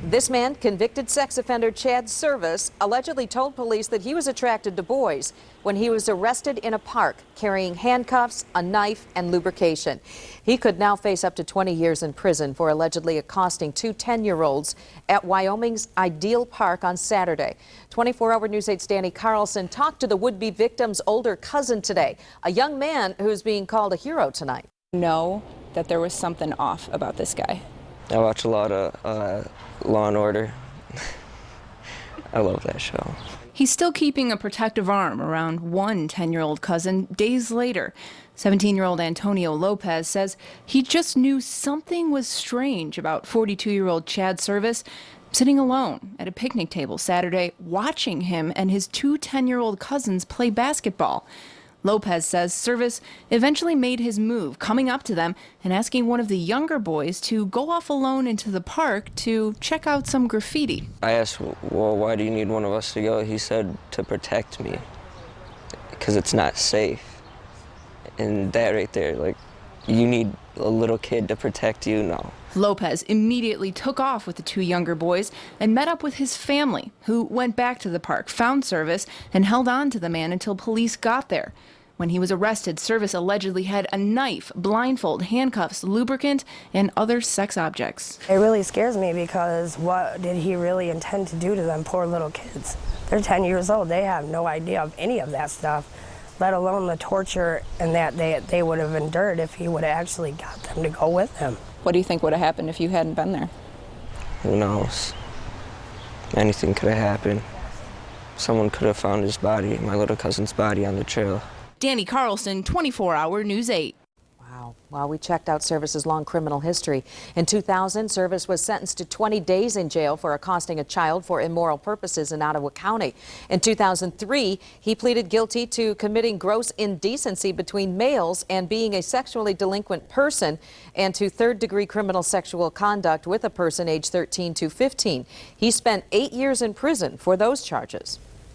This man, convicted sex offender Chad Service, allegedly told police that he was attracted to boys when he was arrested in a park carrying handcuffs, a knife, and lubrication. He could now face up to 20 years in prison for allegedly accosting two 10-year-olds at Wyoming's Ideal Park on Saturday. 24-hour News 8's Danny Carlson talked to the would-be victim's older cousin today, a young man who's being called a hero tonight. Know that there was something off about this guy. I watch a lot of Law and Order. I love that show. He's still keeping a protective arm around one 10-year-old cousin days later. 17-year-old Antonio Lopez says he just knew something was strange about 42-year-old Chad Service sitting alone at a picnic table Saturday watching him and his two 10-year-old cousins play basketball. Lopez says Service eventually made his move, coming up to them and asking one of the younger boys to go off alone into the park to check out some graffiti. I asked, well, why do you need one of us to go? He said, to protect me, because it's not safe. And that right there, like, you need a little kid to protect you? No. Lopez immediately took off with the two younger boys and met up with his family, who went back to the park, found Service, and held on to the man until police got there. When he was arrested, Service allegedly had a knife, blindfold, handcuffs, lubricant, and other sex objects. It really scares me because what did he really intend to do to them poor little kids? They're 10 years old. They have no idea of any of that stuff, let alone the torture and that they would have endured if he would have actually got them to go with him. What do you think would have happened if you hadn't been there? Who knows? Anything could have happened. Someone could have found his body, my little cousin's body, on the trail. Danny Carlson, 24-hour News 8. Wow. Well, we checked out Service's long criminal history. In 2000, Service was sentenced to 20 days in jail for accosting a child for immoral purposes in Ottawa County. In 2003, he pleaded guilty to committing gross indecency between males and being a sexually delinquent person, and to third-degree criminal sexual conduct with a person aged 13 to 15. He spent 8 years in prison for those charges.